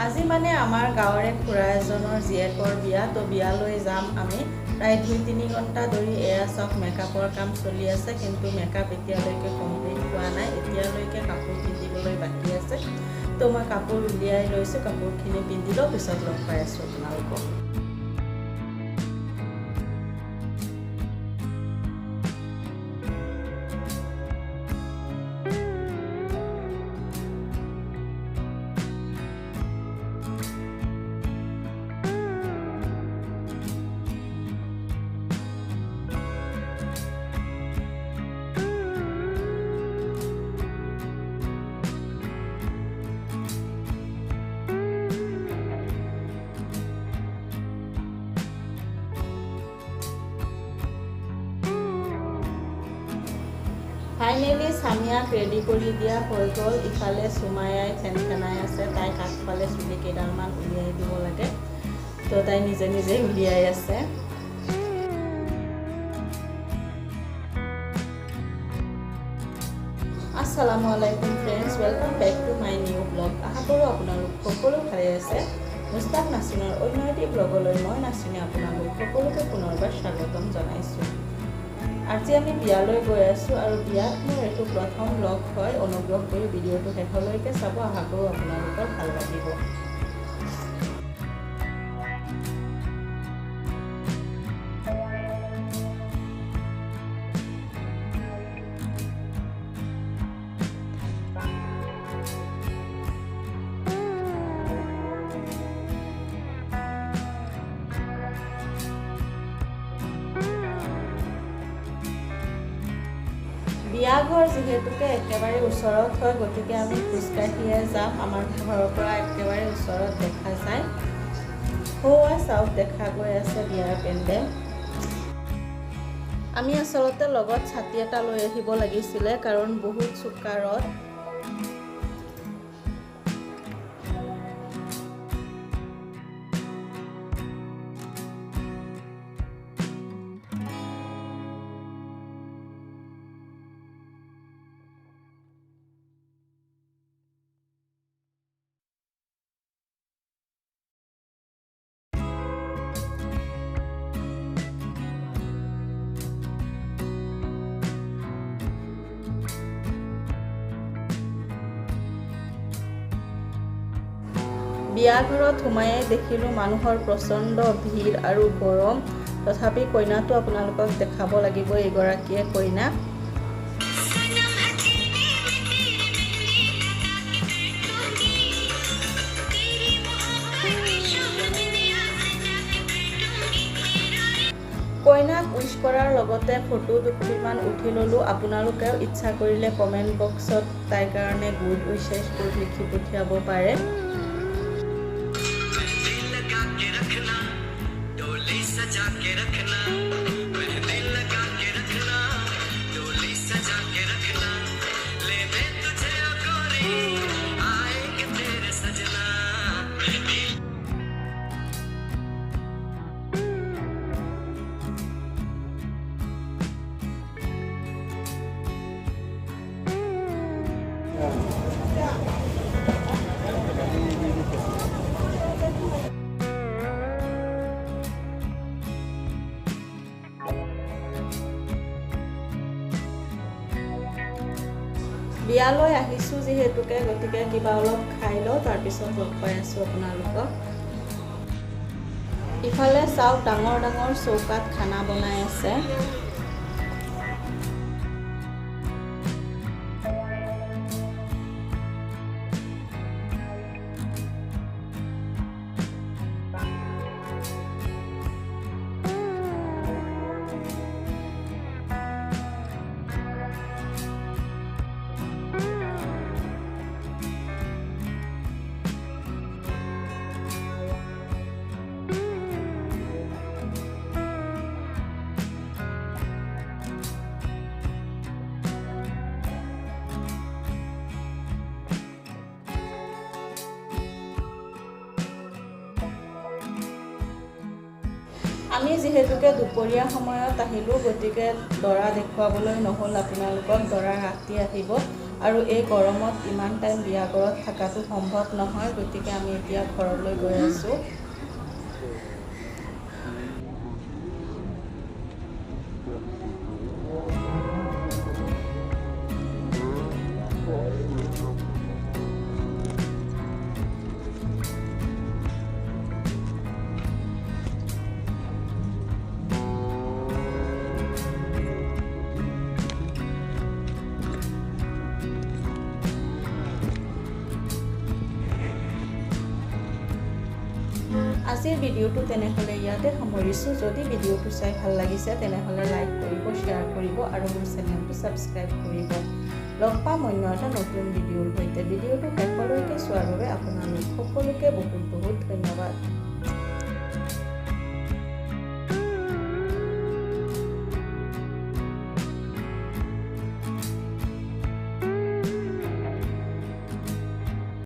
আজি মানে আমাৰ গাঁৱৰে খুৰা এজনৰ জীয়েকৰ বিয়া, তো বিয়ালৈ যাম আমি। প্ৰায় 2-3 ঘণ্টা ধৰি এয়া চাওক মেকআপৰ কাম চলি আছে, কিন্তু মেকআপ এতিয়ালৈকে কমপ্লিট হোৱা নাই। এতিয়ালৈকে কাপোৰ পিন্ধিবলৈ বাকী আছে। তো মই কাপোৰ উলিয়াই লৈছোঁ, কাপোৰখিনি পিন্ধি লওঁ, পিছত লগ পাই আছোঁ আপোনালোকক। ফাইনেলি সামিয়াক ৰেডি কৰি দিয়া হৈ গ'ল। ইফালে সুমায়াই ফেন ফেনাই আছে, তাইক আগফালে চুলি কেইডালমান উলিয়াই দিব লাগে, তো তাই নিজে নিজে উলিয়াই আছে। আসসালামু আলাইকুম friends, welcome back to my new blog. আশা কৰোঁ আপোনালোক সকলো ভালে আছে। মুস্তাক নাছিনৰ অন্য এটি ব্লগলৈ মই নাছিনে আপোনালোক সকলোকে পুনৰবাৰ স্বাগতম জনাইছোঁ। আজি আমি বিয়ালৈ গৈ আছোঁ আৰু বিয়াত মোৰ এইটো প্ৰথম ব্লগ হয়। অনুগ্ৰহ কৰি ভিডিঅ'টো শেষলৈকে চাব, আশা কৰোঁ আপোনালোকৰ ভাল লাগিব। বিয়াঘৰ যিহেতুকে একেবাৰে ওচৰত হয়, গতিকে আমি খোজকাঢ়িয়ে যাম। আমাৰ ঘৰৰ পৰা একেবাৰে ওচৰত দেখা যায়। হোৱা চাওক দেখা গৈ আছে বিয়াৰ পেণ্ডেল। আমি আচলতে লগত ছাতি এটা লৈ আহিব লাগিছিলে, কাৰণ বহুত চোকা ৰ'দ। বিয়াঘৰত সোমাই দেখিলোঁ মানুহৰ প্ৰচণ্ড ভিৰ আৰু গৰম। তথাপি কইনাটো আপোনালোকক দেখাব লাগিব, এইগৰাকীয়ে কইনা। কইনাক উইশ কৰাৰ লগতে ফটো দুকপিমান উঠি ল'লোঁ। আপোনালোকেও ইচ্ছা কৰিলে কমেণ্ট বক্সত তাইৰ কাৰণে গুড উইচেছবোৰ লিখি পঠিয়াব পাৰে। বিয়ালৈ আহিছোঁ যিহেতুকে, গতিকে কিবা অলপ খাই লওঁ, তাৰপিছত লগ পাই আছোঁ আপোনালোকক। ইফালে চাওক ডাঙৰ ডাঙৰ চৌকাত খানা বনাই আছে। আমি যিহেতুকে দুপৰীয়া সময়ত আহিলোঁ, গতিকে দৰা দেখুৱাবলৈ নহ'ল আপোনালোকক। দৰা ৰাতি আহিব, আৰু এই গৰমত ইমান টাইম বিয়া ঘৰত থকাটো সম্ভৱ নহয়, গতিকে আমি এতিয়া ঘৰলৈ গৈ আছোঁ। আজিৰ ভিডিঅ'টো তেনেহ'লে ইয়াতে সামৰিছোঁ। যদি ভিডিঅ'টো চাই ভাল লাগিছে তেনেহ'লে লাইক কৰিব, শ্বেয়াৰ কৰিব আৰু মোৰ চেনেলটো ছাবস্ক্ৰাইব কৰিব। লগ পাম অন্য এটা নতুন ভিডিঅ'ৰ সৈতে। ভিডিঅ'টো শেষলৈকে চোৱাৰ বাবে আপোনালোক সকলোকে বহুত বহুত ধন্যবাদ।